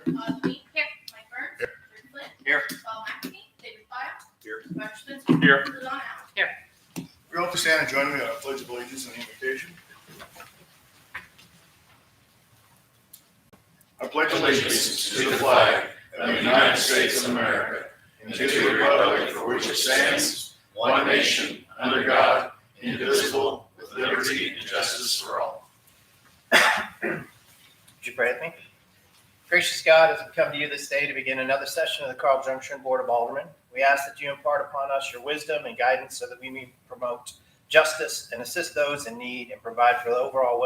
Lee. Here. Mike Burns. Here. Rick Flynn. Here. Paul McAfee. David Bile. Here. Roger Spencer. Here. Don Allen. Here. We all stand and join me on a pledge of allegiance and the invocation. I pledge Allegiance to the flag of the United States of America and to the republic for which it stands, one nation, under God, indivisible, with liberty and justice for all. Would you pray with me? Gracious God, as we come to you this day to begin another session of the Carl Junction Board of Alderman, we ask that you impart upon us your wisdom and guidance so that we may promote justice and assist those in need and provide for the overall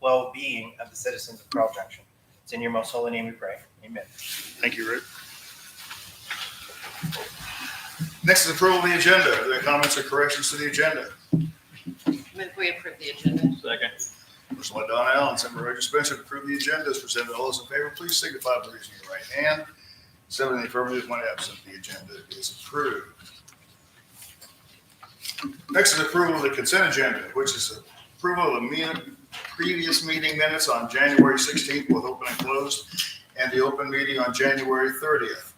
well-being of the citizens of Carl Junction. It's in your most holy name we pray. Amen. Thank you, Rick. Next is approval of the agenda. Are there comments or corrections to the agenda? Move we approve the agenda. Second. Motion by Don Allen, second by Roger Spencer to approve the agenda as presented. All those in favor, please signify by raising your right hand. 7 in the affirmative, 1 absent. The agenda is approved. Next is approval of the consent agenda, which is approval of the previous meeting minutes on January 16th, both open and closed, and the open meeting on January 30th.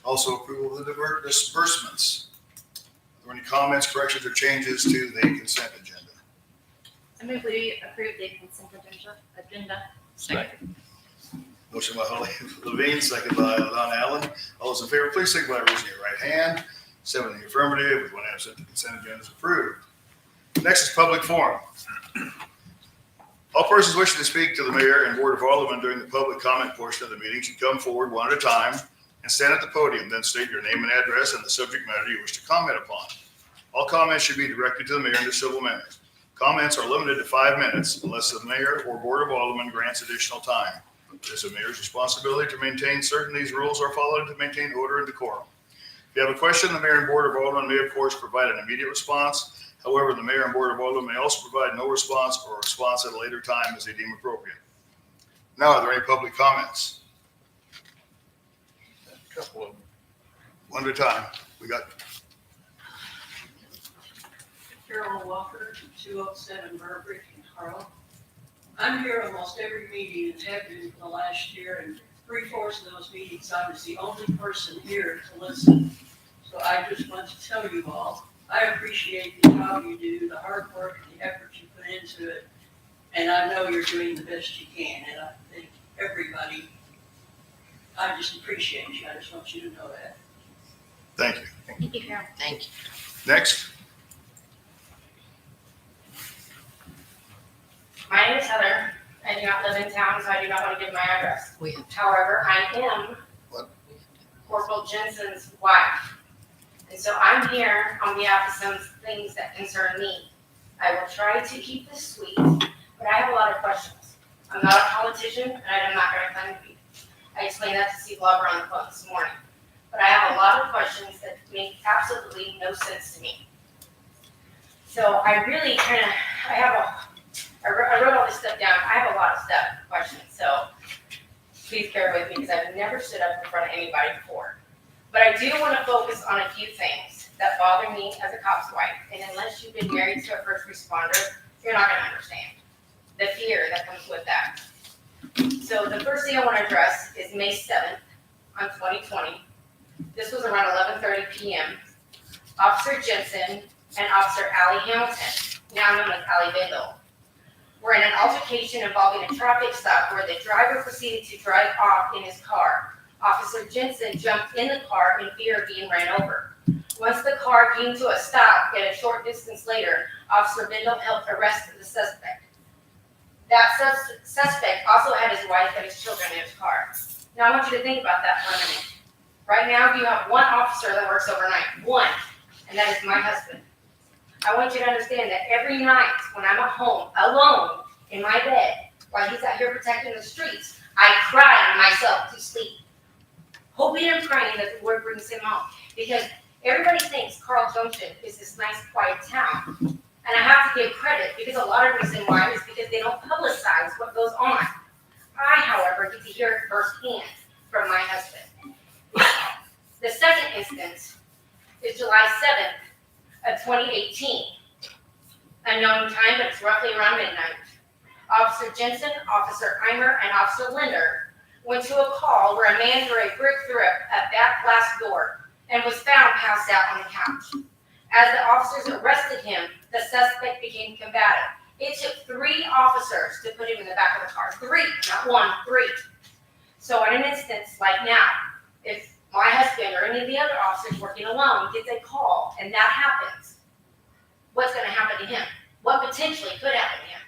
Also approval of the disbursements. Are there any comments, corrections, or changes to the consent agenda? I move we approve the consent agenda. Second. Motion by Holly Levine, second by Don Allen. All those in favor, please signify by raising your right hand. 7 in the affirmative, with 1 absent. The consent agenda is approved. Next is public forum. All persons wishing to speak to the mayor and board of aldermen during the public comment portion of the meeting should come forward one at a time and stand at the podium, then state your name and address and the subject matter you wish to comment upon. All comments should be directed to the mayor in a civil manner. Comments are limited to 5 minutes unless the mayor or board of aldermen grants additional time. It is the mayor's responsibility to maintain certain these rules are followed to maintain order and decorum. If you have a question, the mayor and board of aldermen may of course provide an immediate response. However, the mayor and board of aldermen may also provide no response or a response at a later time as they deem appropriate. Now, are there any public comments? A couple of them. One at a time. We got Carol Walker, 207 Burbridge in Carl. I'm here almost every meeting and have been for the last year, and 3/4 of those meetings I was the only person here to listen. So I just want to tell you all, I appreciate the job you do, the hard work and the effort you put into it. And I know you're doing the best you can, and I think everybody, I just appreciate you. I just want you to know that. Thank you. Thank you, Carol. Thank you. Next. My name is Heather. I do not live in town, so I do not want to give my address. However, I am Corporal Jensen's wife. And so I'm here on behalf of some things that concern me. I will try to keep this sweet, but I have a lot of questions. I'm not a politician, and I'm not going to claim to be. I explained that to Steve Lauber on the phone this morning. But I have a lot of questions that make absolutely no sense to me. So I really I wrote all this stuff down. I have a lot of questions, so please bear with me because I've never stood up in front of anybody before. But I do want to focus on a few things that bother me as a cop's wife. And unless you've been married to a first responder, you're not going to understand the fear that comes with that. So the first thing I want to address is May 7th on 2020. This was around 11:30 p.m. Officer Jensen and Officer Allie Hamilton, now known as Allie Bindle, were in an altercation involving a traffic stop where the driver proceeded to drive off in his car. Officer Jensen jumped in the car in fear of being ran over. Once the car came to a stop, yet a short distance later, Officer Bindle helped arrest the suspect. That suspect also had his wife and his children in his car. Now I want you to think about that for a minute. Right now, you have one officer that works overnight, one, and that is my husband. I want you to understand that every night when I'm at home, alone, in my bed, while he's out here protecting the streets, I cry myself to sleep, hoping and praying that the Lord brings him home. Because everybody thinks Carl Junction is this nice, quiet town. And I have to give credit because a lot of reason why is because they don't publicize what goes on. I, however, get to hear it firsthand from my husband. The second instance is July 7th of 2018. Unknown time, but it's roughly around midnight. Officer Jensen, Officer Eimer, and Officer Linder went to a call where a man threw a brick through a back glass door and was found passed out on the couch. As the officers arrested him, the suspect became combative. It took 3 officers to put him in the back of the car. 3, not 1, 3. So in an instance like now, if my husband or any of the other officers working alone gets a call and that happens, what's going to happen to him? What potentially could happen to him?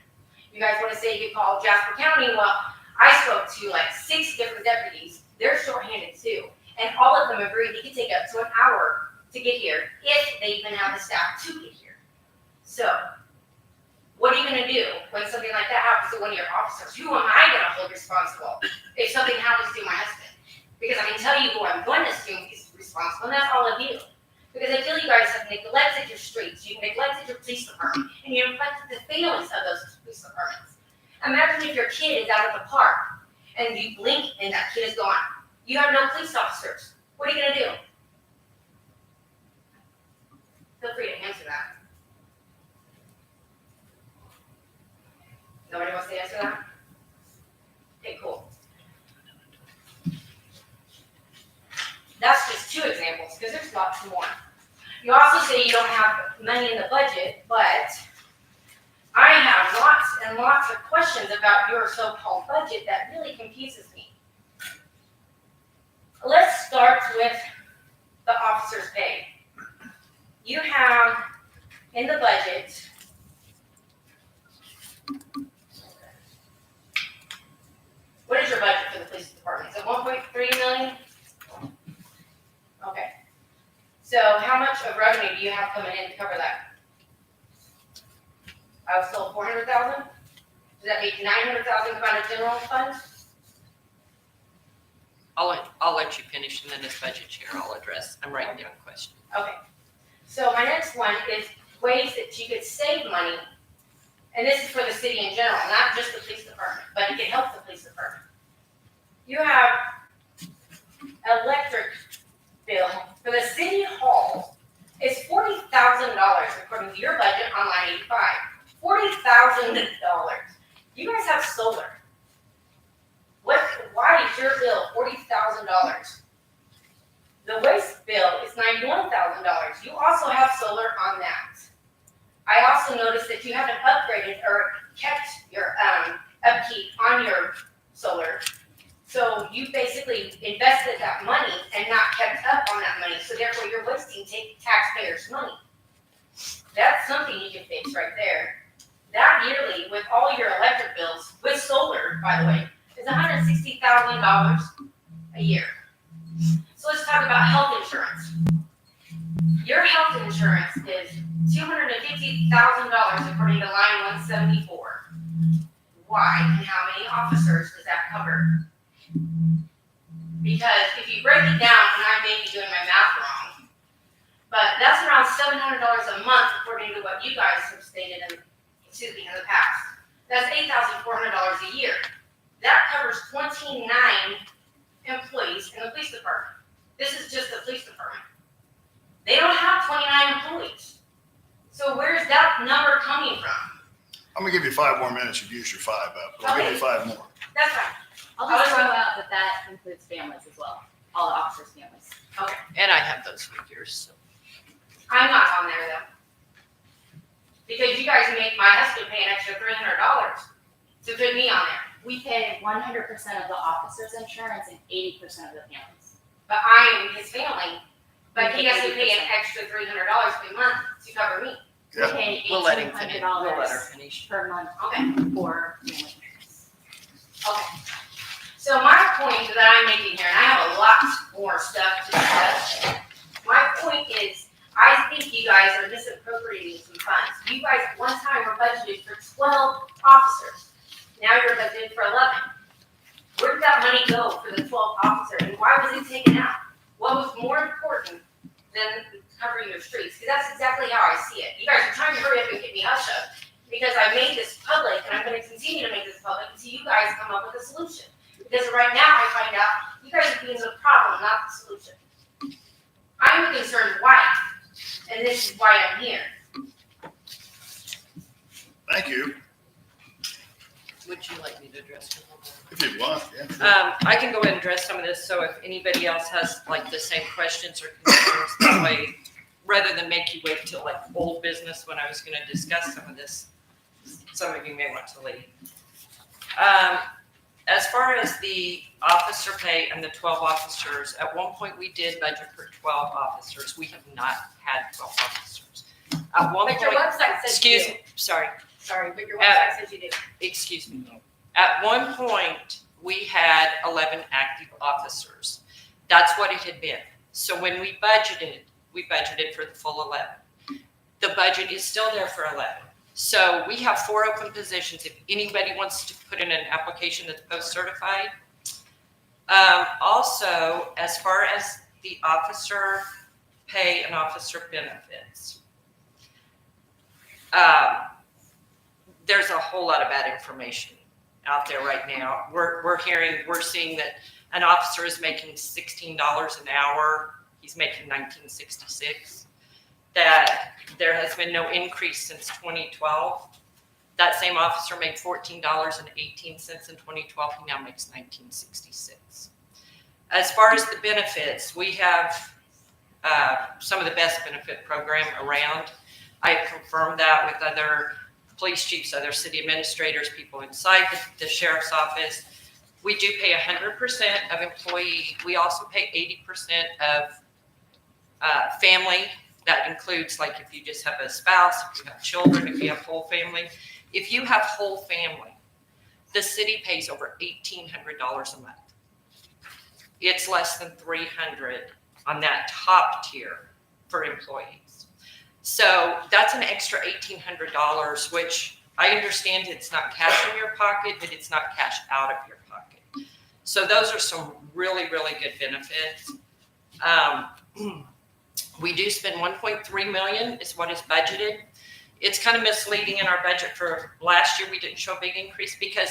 You guys want to say you call Jasper County? Well, I spoke to like 6 different deputies. They're shorthanded too. And all of them agreed it could take up to an hour to get here if they even have the staff to get here. So, what are you going to do when something like that happens to one of your officers? Who am I going to hold responsible if something happens to my husband? Because I can tell you who I'm going to assume is responsible, and that's all of you. Because I feel you guys have neglected your streets, you've neglected your police department, and you've neglected the families of those police departments. Imagine if your kid is out at the park, and you blink and that kid is gone. You have no police officers. What are you going to do? Feel free to answer that. Nobody wants to answer that? Okay, cool. That's just 2 examples, because there's lots more. You also say you don't have money in the budget, but I have lots and lots of questions about your so-called budget that really confuses me. Let's start with the officer's pay. You have in the budget what is your budget for the police department? Is it 1.3 million? Okay. So how much of revenue do you have coming in to cover that? I was told 400,000. Does that make 900,000 come out of general fund? I'll let you finish, and then as budget chair, I'll address. I'm writing down questions. Okay. So my next one is ways that you could save money, and this is for the city in general, not just the police department, but it can help the police department. You have electric bill for the city hall is $40,000 according to your budget on line 85. $40,000. You guys have solar. Why is your bill $40,000? The waste bill is $91,000. You also have solar on that. I also noticed that you haven't upgraded or kept your upkeep on your solar. So you basically invested that money and not kept up on that money. So therefore you're wasting taxpayers' money. That's something you can fix right there. That yearly, with all your electric bills, with solar, by the way, is $160,000 a year. So let's talk about health insurance. Your health insurance is $250,000 according to line 174. Why and how many officers does that cover? Because if you break it down, and I may be doing my math wrong, but that's around $700 a month according to what you guys have stated in the past. That's $8,400 a year. That covers 29 employees in the police department. This is just the police department. They don't have 29 employees. So where's that number coming from? I'm gonna give you 5 more minutes. You've used your 5 up. I'll give you 5 more. That's fine. I'll just throw out that that includes families as well, all the officers' families. Okay. And I have those figures. So. I'm not on there though. Because you guys make my husband pay an extra $300 to put me on there. We pay 100% of the officers' insurance and 80% of the families. But I am his family. But he has to pay an extra $300 per month to cover me. We Yeah. pay We'll let him finish. We'll let her $1,800 finish. per month Okay. for family insurance. Okay. So my point that I'm making here, and I have a lot more stuff to discuss. My point is, I think you guys are misappropriating some funds. You guys at one time were budgeted for 12 officers. Now you're budgeted for 11. Where did that money go for the 12 officers, and why was it taken out? What was more important than covering your streets? Because that's exactly how I see it. You guys are trying to hurry up and get me hush up because I made this public, and I'm going to continue to make this public until you guys come up with a solution. Because right now I find out you guys are being the problem, not the solution. I'm a concerned wife, and this is why I'm here. Thank you. Would you like me to address your whole board? If you want, yeah. I can go ahead and address some of this, so if anybody else has like the same questions or concerns, that way, rather than make you wait till like old business when I was gonna discuss some of this, some of you may want to leave. As far as the officer pay and the 12 officers, at one point we did budget for 12 officers. We have not had 12 officers. At one But your point, website says you excuse do. me, sorry, Sorry, but your website says you do. excuse me. At one point, we had 11 active officers. That's what it had been. So when we budgeted for the full 11. The budget is still there for 11. So we have 4 open positions. If anybody wants to put in an application that's post-certified. Also, as far as the officer pay and officer benefits, there's a whole lot of bad information out there right now. We're seeing that an officer is making $16 an hour. He's making $19.66. That there has been no increase since 2012. That same officer made $14.18 in 2012. He now makes $19.66. As far as the benefits, we have some of the best benefit program around. I have confirmed that with other police chiefs, other city administrators, people inside the sheriff's office. We do pay 100% of employee. We also pay 80% of family. That includes like if you just have a spouse, if you have children, if you have whole family. If you have whole family, the city pays over $1,800 a month. It's less than $300 on that top tier for employees. So that's an extra $1,800, which I understand it's not cash in your pocket, but it's not cash out of your pocket. So those are some really, really good benefits. We do spend $1.3 million is what is budgeted. It's kind of misleading in our budget for last year. We didn't show a big increase because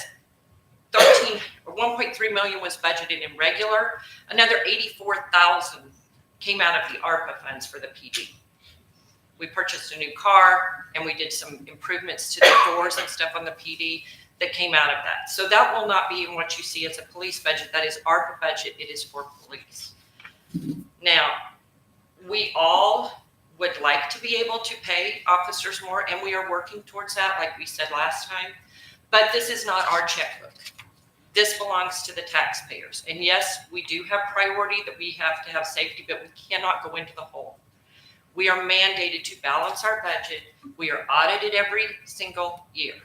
1.3 million was budgeted in regular. Another 84,000 came out of the ARPA funds for the PD. We purchased a new car and we did some improvements to the doors and stuff on the PD that came out of that. So that will not be in what you see as a police budget. That is ARPA budget. It is for police. Now, we all would like to be able to pay officers more, and we are working towards that, like we said last time. But this is not our checkbook. This belongs to the taxpayers. And yes, we do have priority that we have to have safety, but we cannot go into the hole. We are mandated to balance our budget. We are audited every single year.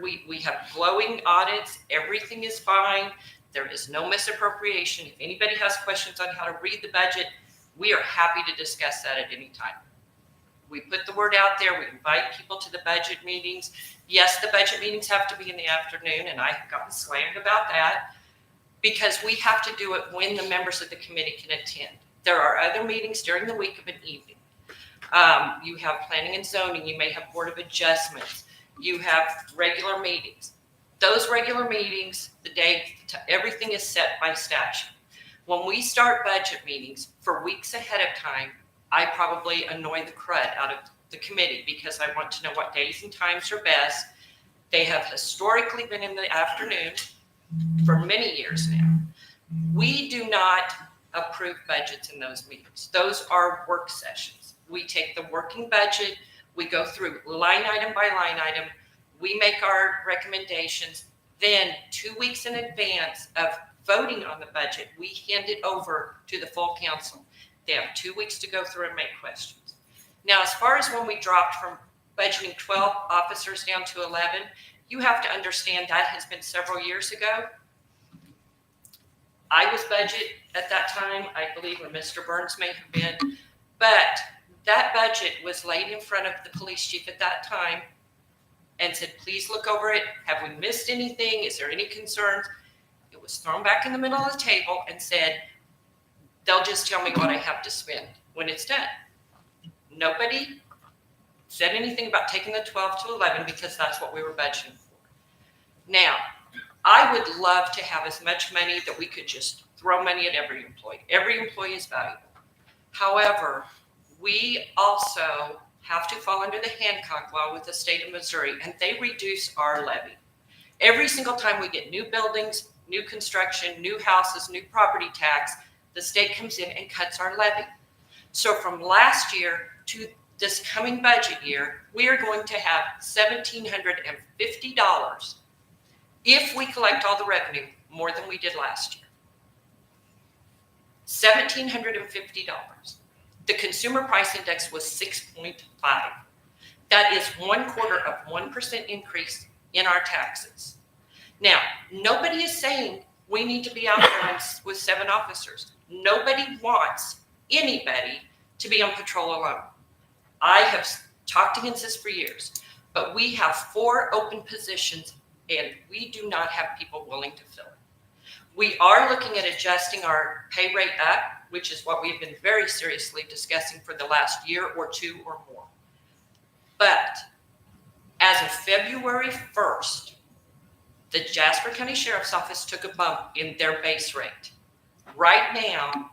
We have glowing audits. Everything is fine. There is no misappropriation. If anybody has questions on how to read the budget, we are happy to discuss that at any time. We put the word out there. We invite people to the budget meetings. Yes, the budget meetings have to be in the afternoon, and I have gotten slammed about that because we have to do it when the members of the committee can attend. There are other meetings during the week of an evening. You have planning and zoning. You may have Board of Adjustments. You have regular meetings. Those regular meetings, the day, everything is set by statute. When we start budget meetings for weeks ahead of time, I probably annoy the crud out of the committee because I want to know what days and times are best. They have historically been in the afternoon for many years now. We do not approve budgets in those meetings. Those are work sessions. We take the working budget, we go through line item by line item, we make our recommendations. Then 2 weeks in advance of voting on the budget, we hand it over to the full council. They have 2 weeks to go through and make questions. Now, as far as when we dropped from budgeting 12 officers down to 11, you have to understand that has been several years ago. I was budget at that time, I believe, or Mr. Burns may have been, but that budget was laid in front of the police chief at that time and said, please look over it. Have we missed anything? Is there any concerns? It was thrown back in the middle of the table and said, they'll just tell me what I have to spend when it's done. Nobody said anything about taking the 12 to 11 because that's what we were budgeting for. Now, I would love to have as much money that we could just throw money at every employee. Every employee is valuable. However, we also have to fall under the Hancock law with the state of Missouri, and they reduce our levy. Every single time we get new buildings, new construction, new houses, new property tax, the state comes in and cuts our levy. So from last year to this coming budget year, we are going to have $1,750 if we collect all the revenue more than we did last year. $1,750. The consumer price index was 6.5. That is 0.25% increase in our taxes. Now, nobody is saying we need to be out there with 7 officers. Nobody wants anybody to be on patrol alone. I have talked against this for years, but we have 4 open positions and we do not have people willing to fill it. We are looking at adjusting our pay rate up, which is what we've been very seriously discussing for the last year or 2 or more. But as of February 1st, the Jasper County Sheriff's Office took a bump in their base rate. Right now,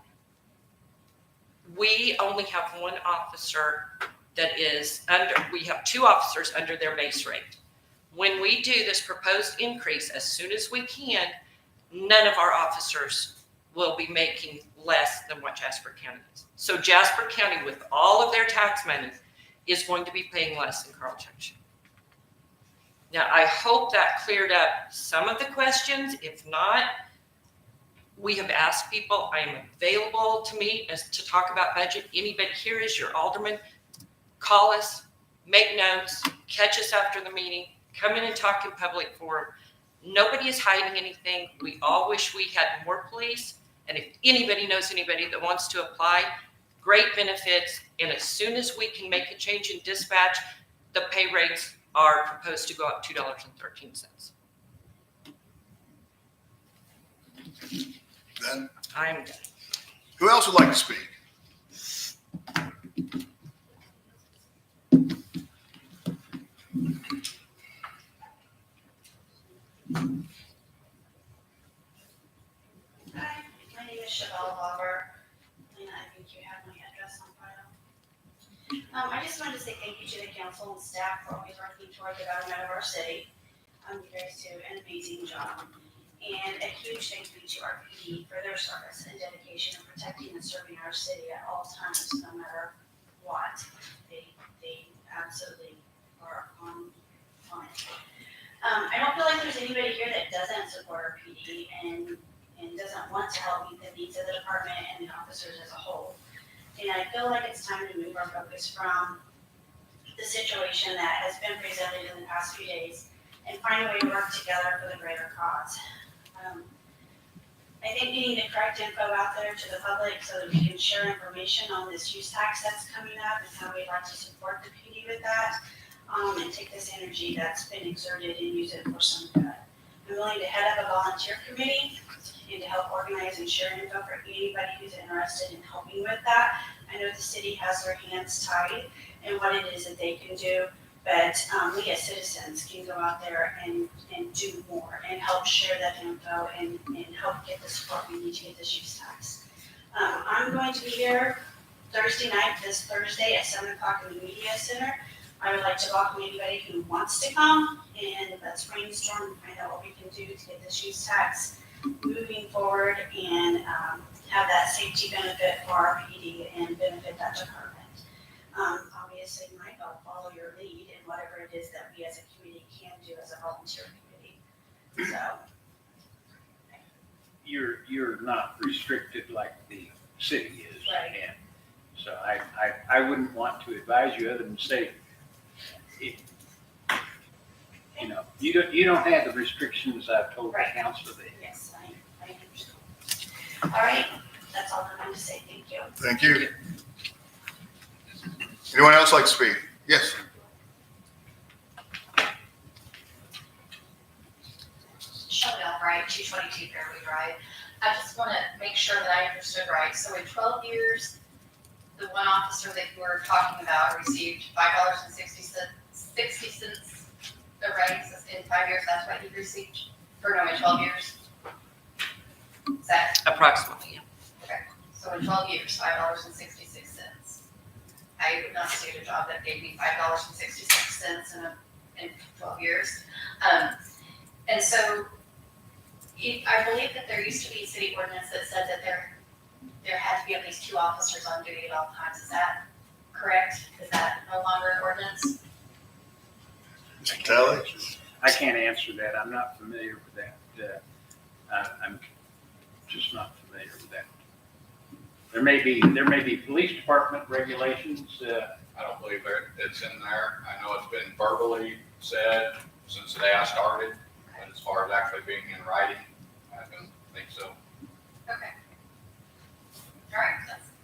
we only have 1 officer that is under, we have 2 officers under their base rate. When we do this proposed increase as soon as we can, none of our officers will be making less than what Jasper County is. So Jasper County, with all of their tax money, is going to be paying less than Carl Junction. Now, I hope that cleared up some of the questions. If not, we have asked people. I am available to meet to talk about budget. Anybody here is your alderman. Call us, make notes, catch us after the meeting, come in and talk in public forum. Nobody is hiding anything. We all wish we had more police. And if anybody knows anybody that wants to apply, great benefits. And as soon as we can make a change in dispatch, the pay rates are proposed to go up $2.13. Then, I'm done. who else would like to speak? Hi, my name is Chevelle Lauber, and I think you have my address on file. I just wanted to say thank you to the council and staff for always working toward the betterment of our city. You guys do an amazing job. And a huge thank you to our PD for their service and dedication in protecting and serving our city at all times, no matter what. They absolutely are on it. I don't feel like there's anybody here that doesn't support our PD and doesn't want to help meet the needs of the department and the officers as a whole. And I feel like it's time to move our focus from the situation that has been presented in the past few days and find a way to work together for the greater cause. I think we need the correct info out there to the public so that we can share information on this use tax that's coming up and how we'd like to support the PD with that, and take this energy that's been exerted and use it for some good. I'm willing to head up a volunteer committee and to help organize and share info for anybody who's interested in helping with that. I know the city has their hands tied in what it is that they can do, but we as citizens can go out there and do more and help share that info and help get the support we need to get this use tax. I'm going to be here Thursday night, this Thursday at 7 o'clock in the media center. I would like to welcome anybody who wants to come and let's brainstorm and find out what we can do to get this use tax moving forward and have that safety benefit for our PD and benefit that department. Obviously, Mike, I'll follow your lead in whatever it is that we as a committee can do as a volunteer committee. So. You're not restricted like the city is. Right. And so I wouldn't want to advise you other than say, you don't have the restrictions I've told the Right. council that. Yes, I understand. All right, that's all I wanted to say. Thank you. Thank you. Anyone else like to speak? Yes. Shelley Albright, 222 Fairway Drive. I just want to make sure that I understood right. So in 12 years, the one officer that you were talking about received $5.60 a raise. In 5 years, that's what he received? Or no, in 12 years? Is that? Approximately, yeah. Okay. So in 12 years, $5.66. I would not state a job that gave me $5.66 in 12 years. And so, I believe that there used to be a city ordinance that said that there had to be at least 2 officers on duty at all times. Is that correct? Is that no longer an ordinance? Mr. Talley? I can't answer that. I'm not familiar with that. I'm just not familiar with that. There may be police department regulations. I don't believe it's in there. I know it's been verbally said since the day I started, but as far as actually being in writing, I don't think so. Okay. All right,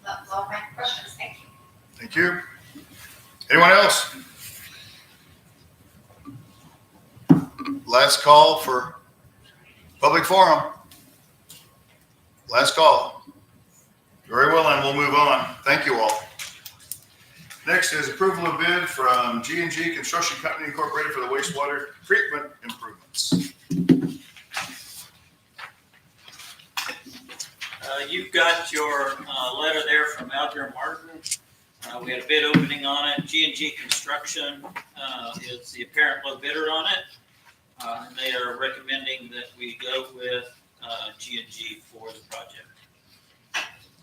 that's all my questions. Thank you. Thank you. Anyone else? Last call for public forum. Last call. Very well, and we'll move on. Thank you all. Next is approval of bid from G&G Construction Company Incorporated for the wastewater treatment improvements. You've got your letter there from Alger Martin. We had a bid opening on it. G&G Construction is the apparent low bidder on it. And they are recommending that we go with G&G for the project.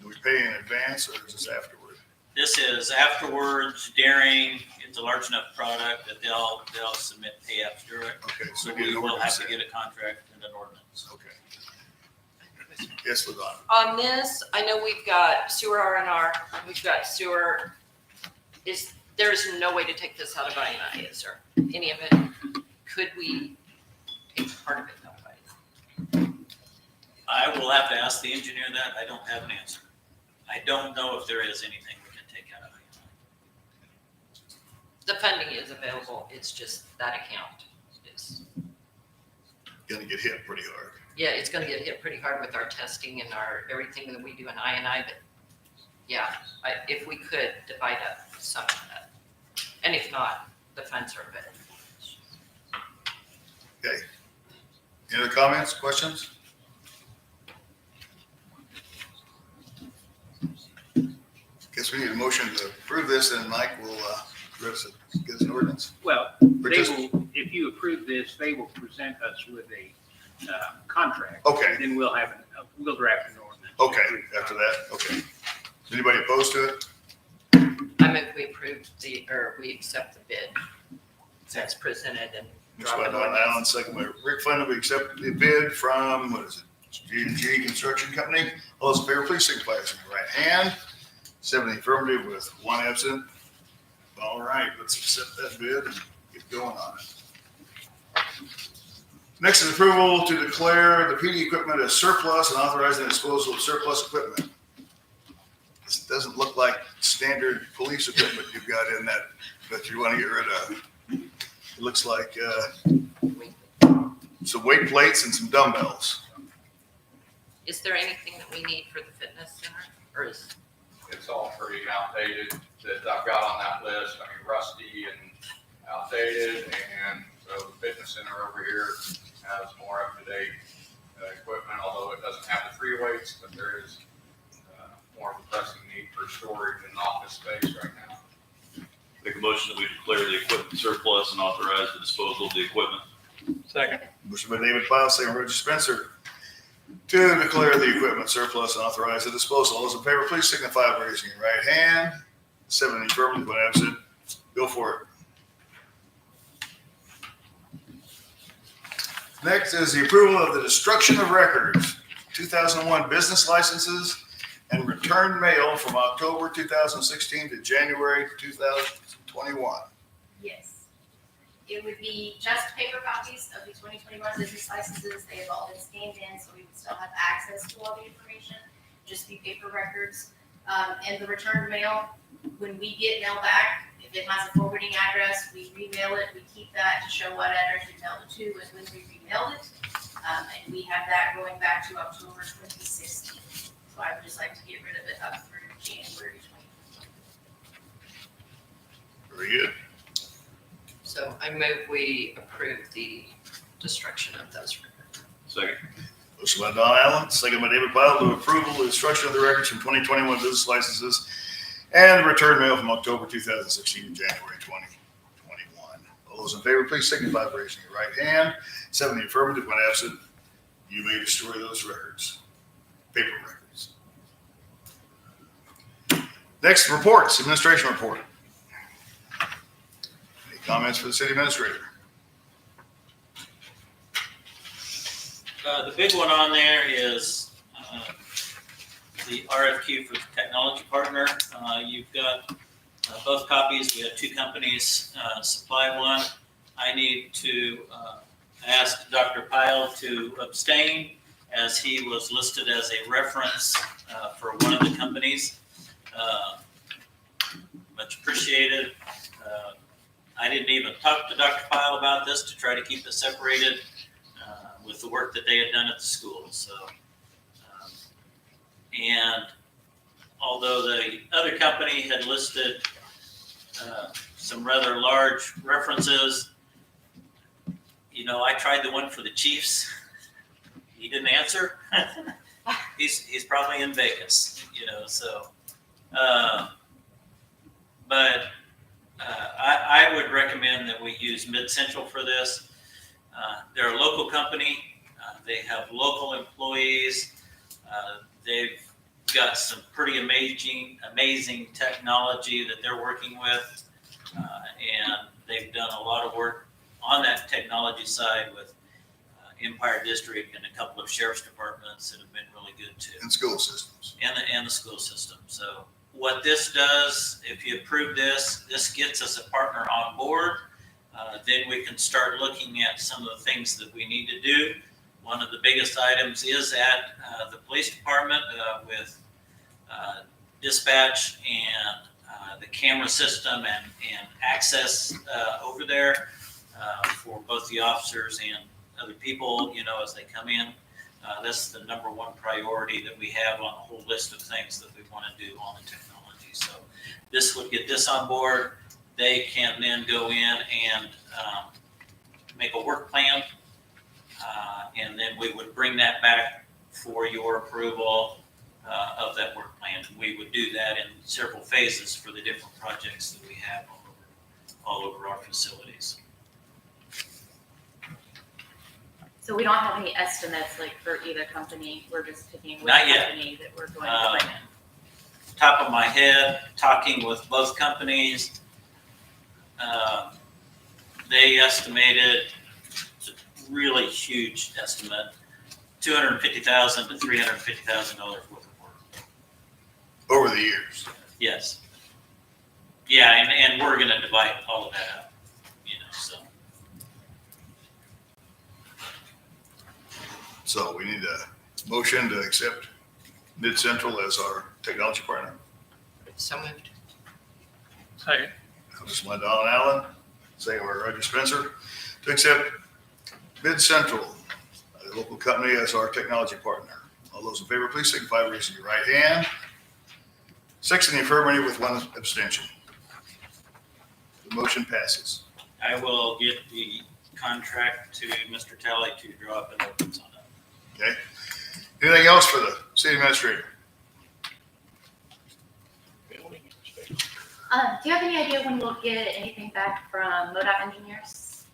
Do we pay in advance or is this afterward? This is afterwards during, it's a large enough product that they'll submit pay after it. Okay, so So get we an will have ordinance to in. get a contract and an ordinance. Okay. Yes, LaDonna. On this, I know we've got sewer R&R, we've got sewer. There's no way to take this out of I&I, is there? Any of it? Could we take part of it out of I&I? I will have to ask the engineer that. I don't have an answer. I don't know if there is anything we can take out of it. The funding is available, it's just that account is, Gonna get hit pretty hard. yeah, it's gonna get hit pretty hard with our testing and our, everything that we do in I&I, but yeah, if we could divide up some of that. And if not, the funds are available. Okay. Any other comments, questions? Guess we need a motion to approve this, and Mike will give us an ordinance. Well, Or they just- will, if you approve this, they will present us with a contract. Okay. Then we'll draft an ordinance. Okay, after that, okay. Is anybody opposed to it? I move we approve we accept the bid that's presented and Motion drop by an Don ordinance. Allen, second by Rick Flynn, we accept the bid from, what is it? G&G Construction Company. All those in favor, please signify by using your right hand. 7 affirmative with 1 absent. All right, let's accept that bid and get going on it. Next is approval to declare the PD equipment as surplus and authorizing the disposal of surplus equipment. This doesn't look like standard police equipment you've got in that you want to get rid of. It looks like some weight plates and some dumbbells. Is there anything that we need for the fitness center, or is? It's all pretty outdated that I've got on that list. I mean, rusty and outdated. And so the fitness center over here has more up-to-date equipment, although it doesn't have the 3 weights, but there is more of a pressing need for storage and office space right now. Make a motion that we declare the equipment surplus and authorize the disposal of the equipment. Second. Motion by David Pyle, second by Roger Spencer, to declare the equipment surplus and authorize the disposal. All those in favor, please signify by raising your right hand. 7 in the affirmative, 1 absent. Go for it. Next is the approval of the destruction of records, 2001 business licenses and return mail from October 2016 to January 2021. Yes. It would be just paper copies of the 2021 business licenses. They have all been scanned in, so we would still have access to all the information, just be paper records. And the return mail, when we get mail back, if it has a forwarding address, we remail it. We keep that to show what address we mailed it to and when we remailed it. And we have that going back to October 2016. So I would just like to get rid of it up through January 2020. Very good. So I move we approve the destruction of those records. Second. Motion by Don Allen, second by David Pyle, to approval of the destruction of the records from 2021 business licenses and the return mail from October 2016 to January 2021. All All those in favor, please signify by raising your right hand. 7 in the affirmative, when absent, you may destroy those records, paper records. Next, reports, administration report. Any comments for the city administrator? The big one on there is the RFQ for the technology partner. You've got both copies. We had two companies supply one. I need to ask Dr. Pyle to abstain as he was listed as a reference for one of the companies. Much appreciated. I didn't even talk to Dr. Pyle about this to try to keep it separated with the work that they had done at the school. So, and although the other company had listed some rather large references, you know, I tried the one for the Chiefs. He didn't answer. He's probably in Vegas, you know, so. But I would recommend that we use Mid Central for this. They're a local company. They have local employees. They've got some pretty amazing technology that they're working with. And they've done a lot of work on that technology side with Empire District and a couple of sheriff's departments that have been really good too. And school systems. And the school system. So what this does, if you approve this, this gets us a partner on board. Then we can start looking at some of the things that we need to do. One of the biggest items is at the police department with dispatch and the camera system and access over there for both the officers and other people, you know, as they come in. That's the number one priority that we have on the whole list of things that we want to do on the technology. So this would get this on board. They can then go in and make a work plan. And then we would bring that back for your approval of that work plan. We would do that in several phases for the different projects that we have all over our facilities. So we don't have any estimates like for either company, we're just picking which Not yet. company that we're going to bring in. Top of my head, talking with both companies, they estimated, it's a really huge estimate, $250,000 to $350,000 worth of work. Over the years. Yes. Yeah, and we're gonna divide all of that up, you know, so. So we need a motion to accept Mid Central as our technology partner. So moved. Second. Motion by Don Allen, second by Roger Spencer, to accept Mid Central, a local company, as our technology partner. All those in favor, please signify by raising your right hand. 6 in the affirmative with 1 abstention. The motion passes. I will get the contract to Mr. Talley to draw up an ordinance on that. Okay. Anything else for the city administrator? Do you have any idea when we'll get anything back from MoDOT engineers?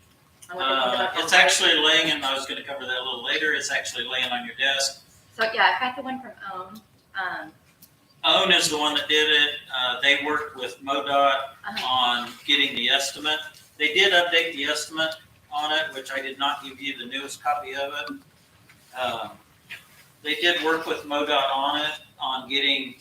On what they think about the It's work? actually laying, and I was gonna cover that a little later, it's actually laying on your desk. So, yeah, I got the one from OWN. OWN is the one that did it. They worked with MoDOT on getting the estimate. They did update the estimate on it, which I did not give you the newest copy of it. They did work with MoDOT on it, on getting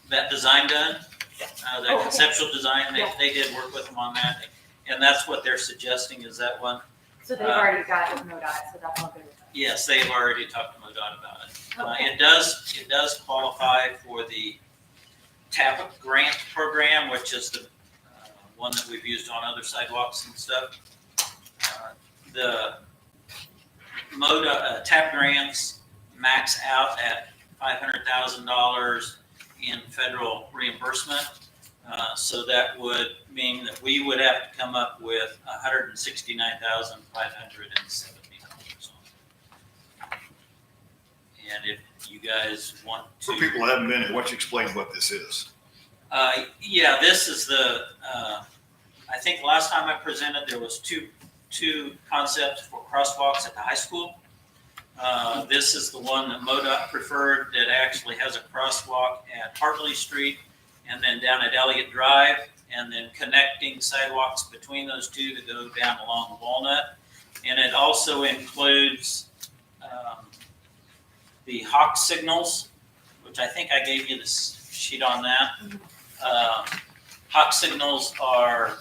that design done, that conceptual design. They did work with them on that. And that's what they're suggesting is that one. So they've already got it with MoDOT, so that's all good with them. Yes, they've already talked to MoDOT about it. Okay. It does qualify for the TAP grant program, which is the one that we've used on other sidewalks and stuff. The MoDOT TAP grants max out at $500,000 in federal reimbursement. So that would mean that we would have to come up with $169,570. And if you guys want For to. people who haven't been here, why don't you explain what this is? Yeah, this is the I think last time I presented, there was two concepts for crosswalks at the high school. This is the one that MoDOT preferred that actually has a crosswalk at Hartley Street and then down at Elliott Drive, and then connecting sidewalks between those two to go down along Walnut. And it also includes the hawk signals, which I think I gave you the sheet on that. Hawk signals are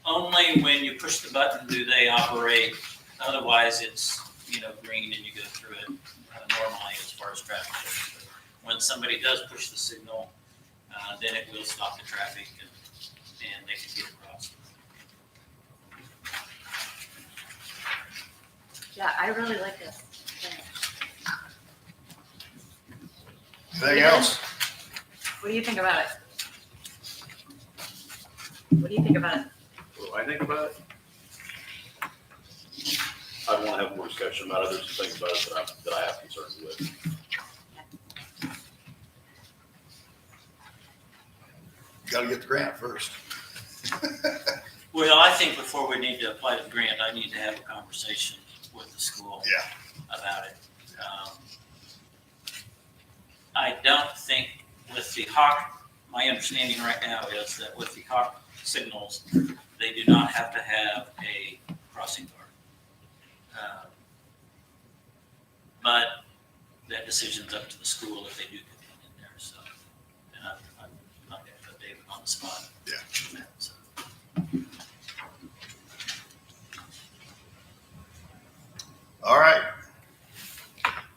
only when you push the button do they operate. Otherwise, it's, green and you go through it normally as far as traffic goes. But when somebody does push the signal, then it will stop the traffic and they can get across. Yeah, I really like this. Anything else? What do you think about it? What do you think about it? What do I think about it? I want to have more discussion about it. There's some things about it that I have concerns with. Got to get the grant first. Well, I think before we need to apply to the grant, I need to have a conversation with the school about it. I don't think with the hawk, my understanding right now is that with the hawk signals, they do not have to have a crossing guard. But that decision's up to the school if they do put one in there, so. And I'm not going to put David on the spot. Yeah. So. All right.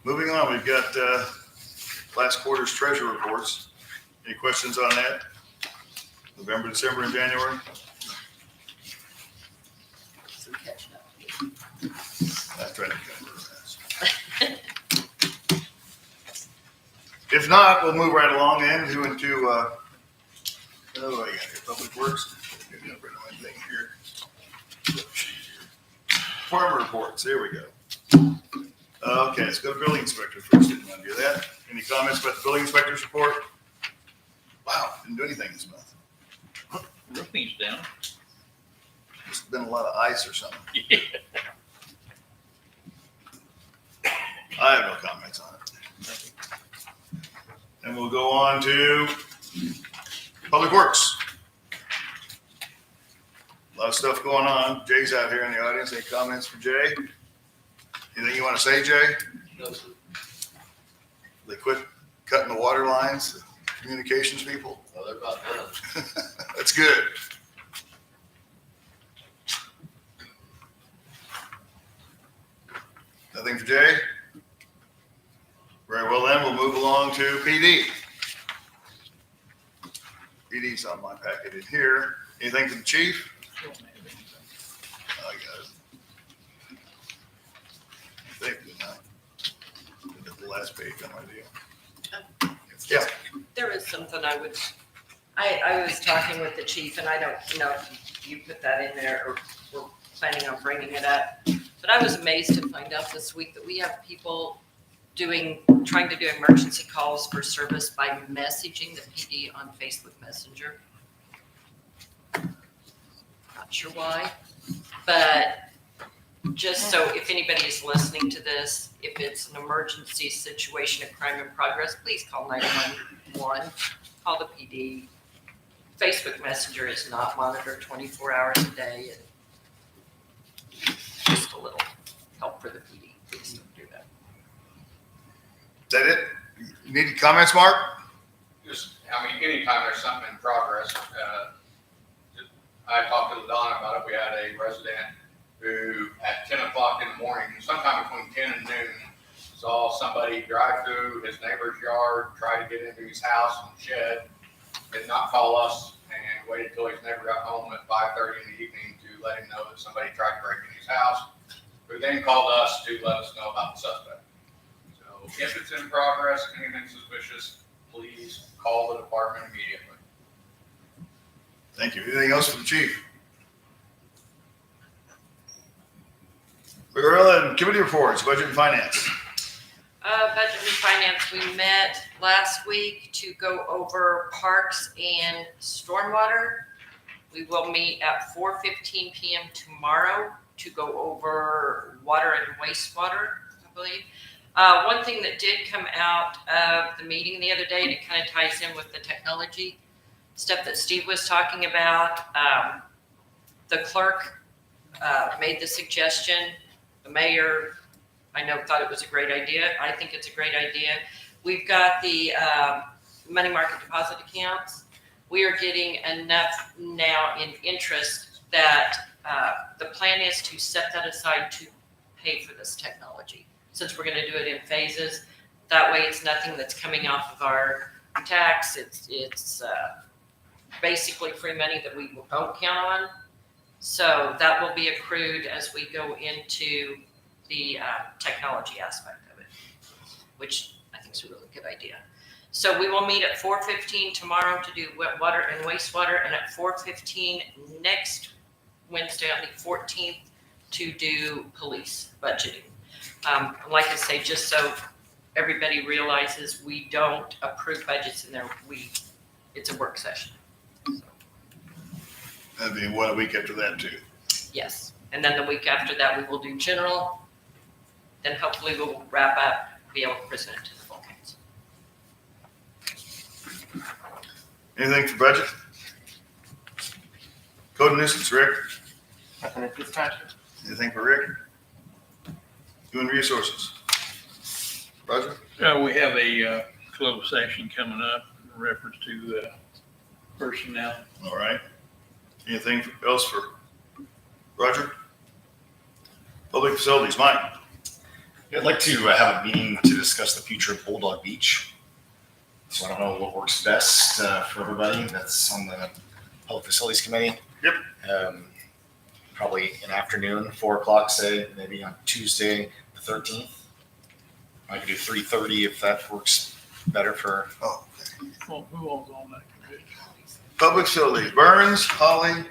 Moving on, we've got last quarter's treasury reports. Any questions on that? November, December, and January? Some catching up. I tried to cover that. If not, we'll move right along then, into, what do I got here? Public Works. Maybe I'll bring my thing here. Farm reports, there we go. Okay, let's go to building inspector first. Didn't want to do that. Any comments about the building inspector's report? Wow, didn't do anything this month. Roofing's down. There's been a lot of ice or something. I have no comments on it. And we'll go on to Public Works. A lot of stuff going on. Jay's out here in the audience. Any comments for Jay? Anything you want to say, Jay? No, sir. They quit cutting the water lines, the communications people? Well, they're about done. That's good. Nothing for Jay? Very well then, we'll move along to PD. PD's on my packet in here. Anything from the chief? I got it. Thank you, didn't I? The last page on my deal. Yeah. There is something I was talking with the chief, and I don't know if you put that in there or we're planning on bringing it up, but I was amazed to find out this week that we have people trying to do emergency calls for service by messaging the PD on Facebook Messenger. Not sure why, but just so if anybody is listening to this, if it's an emergency situation, a crime in progress, please call 911, call the PD. Facebook Messenger is not monitored 24 hours a day, and just a little help for the PD. Please don't do that. Is that it? You need any comments, Mark? Anytime there's something in progress, I talked to Donna about it. We had a resident who at 10 o'clock in the morning, sometime between 10 and noon, saw somebody drive through his neighbor's yard, try to get into his house and shed, did not call us, and waited till his neighbor got home at 5:30 in the evening to let him know that somebody tried to break in his house, who then called us to let us know about the suspect. So if it's in progress, anything suspicious, please call the department immediately. Thank you. Anything else for the chief? Gorilla and committee reports, budget and finance. Budget and Finance, we met last week to go over parks and stormwater. We will meet at 4:15 PM tomorrow to go over water and wastewater, I believe. One thing that did come out of the meeting the other day, and it kind of ties in with the technology stuff that Steve was talking about, the clerk made the suggestion, the mayor, I know, thought it was a great idea. I think it's a great idea. We've got the money market deposit accounts. We are getting enough now in interest that the plan is to set that aside to pay for this technology. Since we're going to do it in phases, that way it's nothing that's coming off of our tax. It's basically free money that we don't count on. So that will be accrued as we go into the technology aspect of it, which I think is a really good idea. So we will meet at 4:15 tomorrow to do water and wastewater, and at 4:15 next Wednesday on the 14th to do police budgeting. Like I say, just so everybody realizes, we don't approve budgets in there. It's a work session. That'd be what, a week after that too? Yes, and then the week after that, we will do general. Then hopefully we'll wrap up, be able to present it to the full council. Anything for budget? Code and nuisance, Rick? Nothing at this time. Anything for Rick? Human resources? Roger? We have a closed session coming up in reference to personnel. All right. Anything else for Roger? Public facilities, Mike? I'd like to have a meeting to discuss the future of Bulldog Beach. So I don't know what works best for everybody that's on the Public Facilities Committee. Yep. Probably an afternoon, 4 o'clock, say, maybe on Tuesday, the 13th. I could do 3:30 if that works better for. Oh, okay. Well, who owns on that committee? Public facilities, Burns, Holly?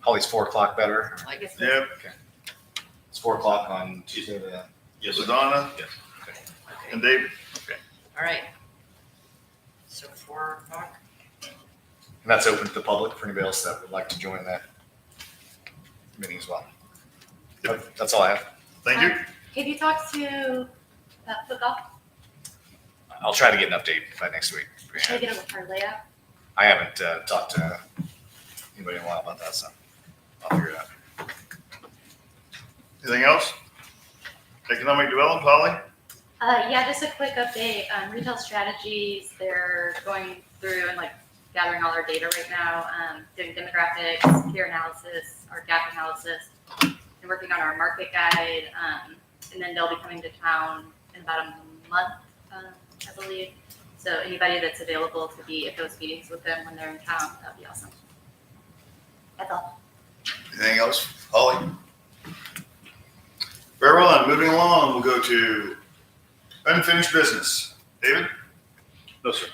Holly's 4 o'clock better. I guess. Yep. It's 4 o'clock on Tuesday. Yes. Ladonna? Yes. And David? All right. So 4 o'clock. And that's open to the public for anybody else that would like to join that meeting as well. That's all I have. Thank you. Have you talked to football? I'll try to get an update by next week. Can I get a her layout? I haven't talked to anybody in a while about that, so I'll figure it out. Anything else? Economic development, Holly? Yeah, just a quick update. Retail strategies, they're going through and like gathering all our data right now, doing demographics, peer analysis, our gap analysis, and working on our market guide. And then they'll be coming to town in about a month, I believe. So anybody that's available to be at those meetings with them when they're in town, that'd be awesome. That's all. Anything else? Holly? Very well, moving along, we'll go to unfinished business. David? No, sir.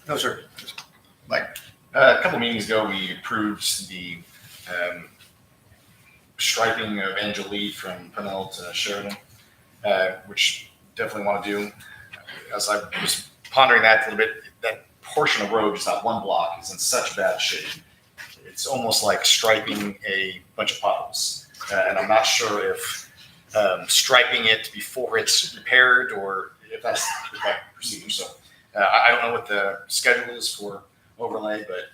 No, sir. Mike? A couple meetings ago, we approved the striping of Angel Lee from Purnell to Sheridan, which definitely want to do. As I was pondering that a little bit, that portion of road, just that one block, is in such bad shape. It's almost like striping a bunch of potholes. And I'm not sure if striping it before it's repaired or if that's the correct procedure. So I don't know what the schedule is for overlay, but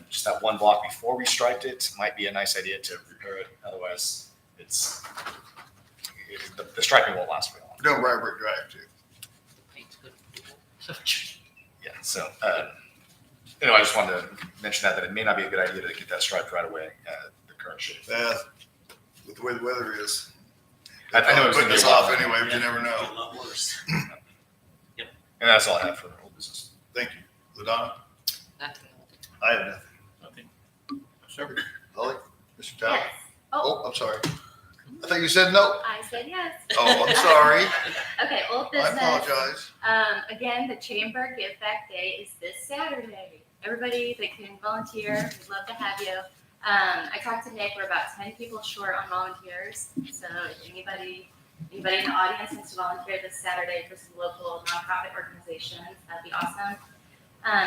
just that one block before we striped it might be a nice idea to repair it. Otherwise, the striping won't last very long. We're doing Briarbrick Drive too. Yeah, so anyway, I just wanted to mention that it may not be a good idea to get that striped right away at the current shape. With the way the weather is. I know it's Putting gonna us be a lot. off anyway, but you never A know. lot worse. And that's all I have for old business. Thank you. Ladonna? Nothing. I have nothing. Nothing. Sir. Holly? Mr. Tyler? Yes. Oh, Oh, I'm sorry. I thought you said no. I said yes. Oh, I'm sorry. Okay, old I business. apologize. Again, the Chamber Give Back Day is this Saturday. Everybody that can volunteer, we'd love to have you. I talked to Nick, we're about 10 people short on volunteers. So if anybody Anybody in the audience wants to volunteer this Saturday for some local nonprofit organizations, that'd be awesome.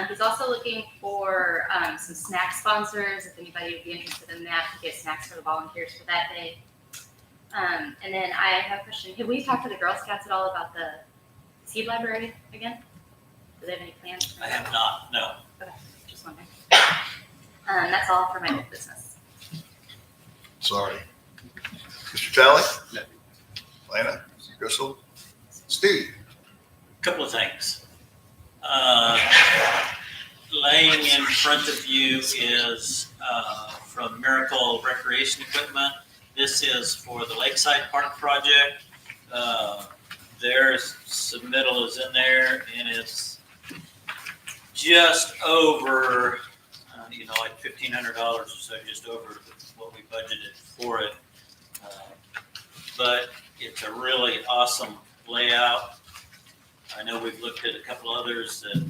He's also looking for some snack sponsors, if anybody would be interested in that, to get snacks for the volunteers for that day. And then I have a question. Have we talked to the Girl Scouts at all about the seed library again? Do they have any plans? I have not, no. Okay, just wondering. That's all for my old business. Sorry. Mr. Talley? No. Lana? Crystal? Steve? Couple of things. Laying in front of you is from Miracle Recreation Equipment. This is for the Lakeside Park project. Their submittal is in there, and it's just over, like $1,500 or so, just over what we budgeted for it. But it's a really awesome layout. I know we've looked at a couple others that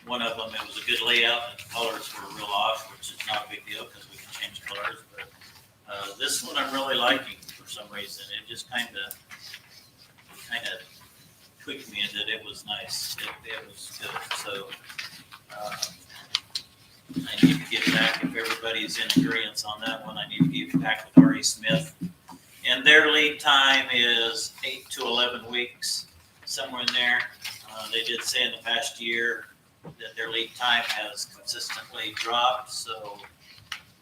one of them, it was a good layout, and the colors were real off, which is not a big deal because we can change colors. But this one I'm really liking for some reason. It just kind of tweaked me that it was nice. It was good. So I need to get back, if everybody's in agreement on that one, I need to get back with R.E. Smith. And their lead time is 8 to 11 weeks, somewhere in there. They did say in the past year that their lead time has consistently dropped, so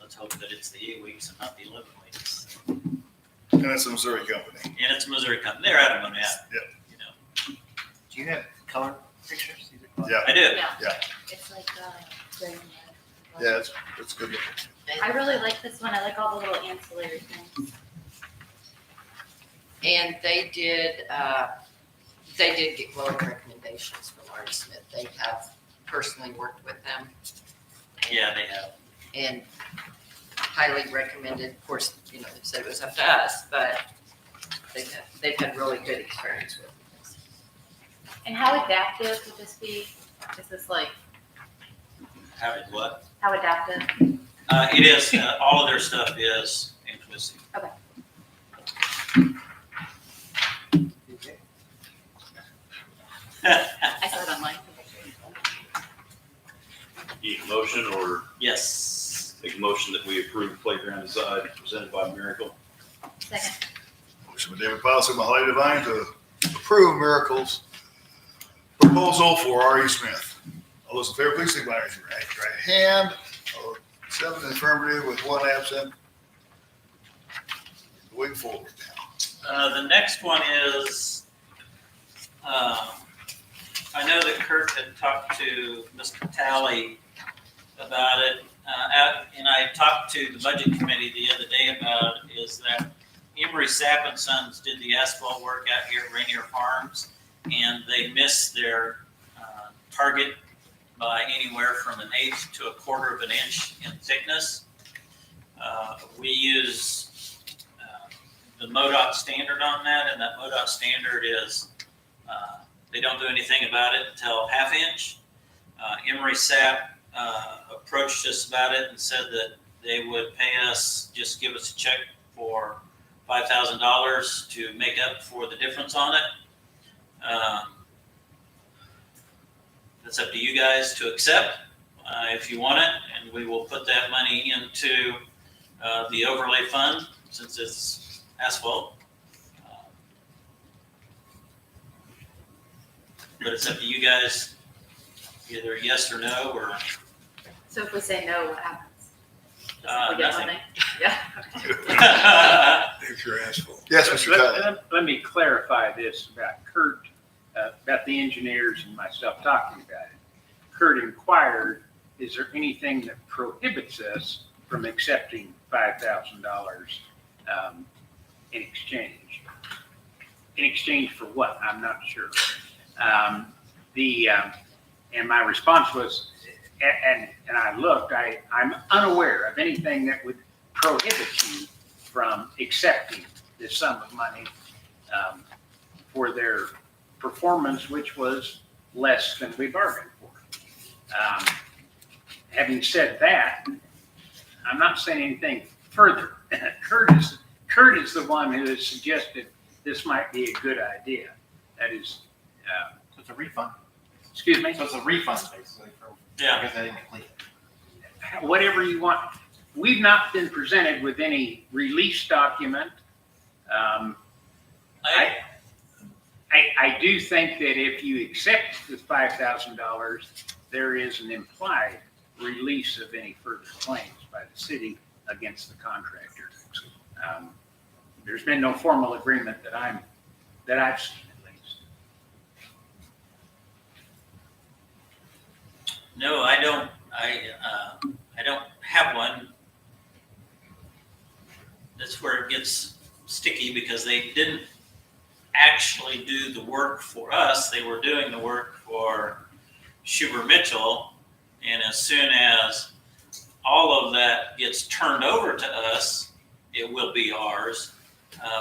let's hope that it's the 8 weeks and not the 11 weeks. And it's a Missouri company. And it's a Missouri company. They're out of Monette. Yep. Do you have color pictures? Yeah. I do. Yeah. It's like very Yeah, it's good. I really like this one. I like all the little ancillary things. And they did get glowing recommendations from R.E. Smith. They have personally worked with them. Yeah, they have. And highly recommended. Of course, they said it was up to us, but they've had really good experience with this. And how adaptive would this be? Is this like, How did what? how adaptive? It is. All of their stuff is inclusive. I saw it online. Need a motion or Yes. make a motion that we approve playground design presented by Miracle? Second. Motion by David Pyle, second by Holly Devine to approve Miracle's proposal for R.E. Smith. All those in favor, please signify by raising your right hand. 7 affirmative with 1 absent. Going forward now. The next one is, I know that Kurt had talked to Mr. Talley about it, and I talked to the budget committee the other day about it, is that Emery Sapp and Sons did the asphalt work out here at Rainier Farms, and they missed their target by anywhere from 1/8 to 1/4 of an inch in thickness. We use the MoDOT standard on that, and that MoDOT standard is they don't do anything about it until 1/2 inch. Emery Sapp approached us about it and said that they would pay us, just give us a check for $5,000 to make up for the difference on it. That's up to you guys to accept if you want it, and we will put that money into the overlay fund since it's asphalt. But it's up to you guys, either yes or no, or So if we say no, what happens? Just we get nothing. nothing? Yeah. If you're asphalt. Yes, Mr. Talley. Let me clarify this about Kurt, about the engineers and myself talking about it. Kurt inquired, is there anything that prohibits us from accepting $5,000 in exchange? In exchange for what? I'm not sure. And my response was, and I looked, I'm unaware of anything that would prohibit you from accepting this sum of money for their performance, which was less than we bargained for. Having said that, I'm not saying anything further. Kurt is the one who has suggested this might be a good idea. That is, So it's a refund. excuse me, So it's a refund basically for, Yeah. because they didn't complete it. whatever you want. We've not been presented with any release document. I do think that if you accept the $5,000, there is an implied release of any further claims by the city against the contractor. There's been no formal agreement that I've seen at least. No, I don't, I don't have one. That's where it gets sticky because they didn't actually do the work for us. They were doing the work for Schubert Mitchell. And as soon as all of that gets turned over to us, it will be ours.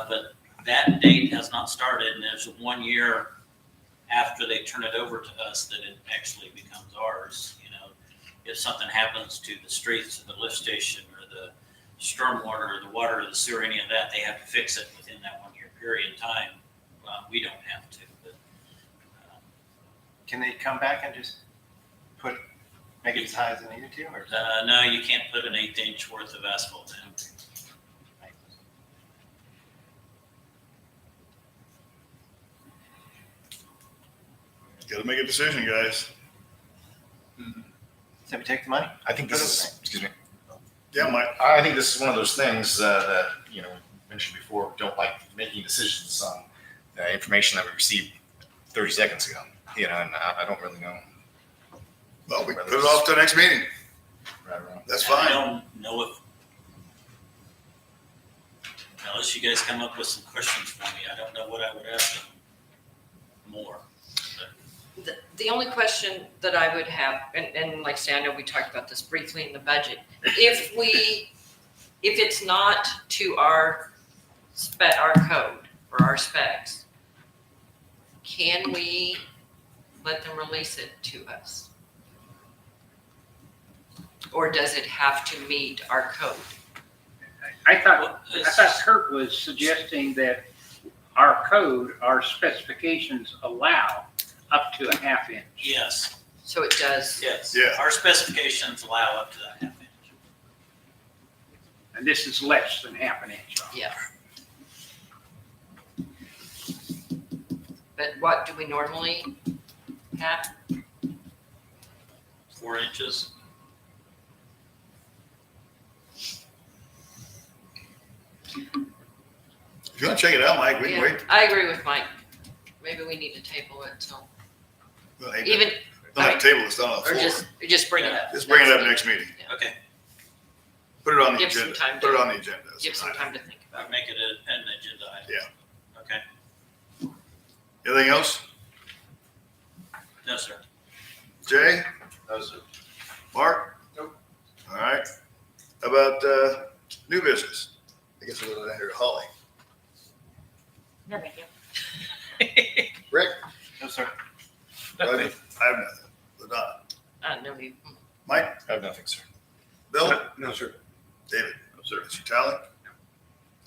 But that date has not started, and there's 1 year after they turn it over to us that it actually becomes ours. You know, if something happens to the streets or the lift station or the stormwater or the water or the sewer, any of that, they have to fix it within that 1 year period of time. We don't have to, but Can they come back and just make it as high as they needed to, or? no, you can't put an 1/8 inch worth of asphalt in. Gotta make a decision, guys. So we take the money? I think this is, excuse me, Yeah, Mike. I think this is one of those things that, you know, mentioned before, we don't like making decisions on information that we received 30 seconds ago, you know, and I don't really know. Well, we put it off to the next meeting. Right or wrong. That's I fine. don't know if, unless you guys come up with some questions for me, I don't know what I would ask them more. The only question that I would have, and like I say, I know we talked about this briefly in the budget. If it's not to our code or our specs, can we let them release it to us? Or does it have to meet our code? I thought Kurt was suggesting that our code, our specifications allow up to a 1/2 inch. Yes, So it does. yes. Yeah. Our specifications allow up to that 1/2 inch. And this is less than 1/2 inch. Yeah. But what do we normally have? 4 inches. If you want to check it out, Mike, we can Yeah, wait. I agree with Mike. Maybe we need to table it till, Well, hey, even, Don't have to table this down on the or floor. just bring it up. Just bring it up next meeting. Okay, Put it on the Give some agenda. time Put it to- on the agenda. Give some time to think about I'll it. make it an agenda item. Yeah. Okay, Anything else? no, sir. Jay? That was it. Mark? Nope. All right. How about new business? I guess we'll go down here to Holly. No, thank you. Rick? No, sir. Buddy? I have nothing. LaDonna? No, we, Mike? I have nothing, sir. Bill? No, sir. David? No, sir. Mr. Talley?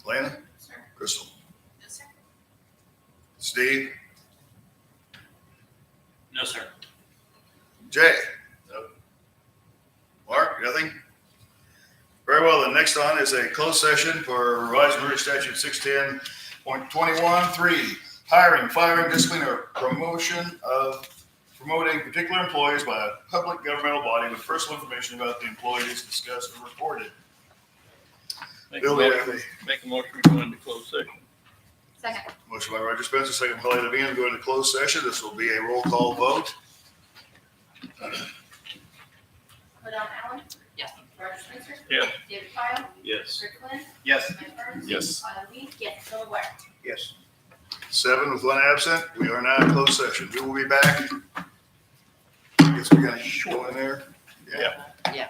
Lana? Sir. Crystal? Yes, sir. Steve? No, sir. Jay? Nope. Mark, nothing? Very well, the next on is a closed session for Revised Missouri Statute 610.21.3, hiring, firing, discipline, or promoting particular employees by a public governmental body with personal information about the employees discussed or reported. Bill, Make a motion to go into closed session. Second. motion by Roger Spencer, second by Lane Levine, to go into closed session. This will be a roll call vote. LaDonna Allen? Yes. Roger Spencer? Yes. David Pyle? Yes. Rick Glenn? Yes. Mike Burns? Yes. Lyle Lee? Yes. Bill McGuire? Yes. 7 with 1 absent. We are now in closed session. We will be back. I guess we're gonna go in there. Yeah. yeah.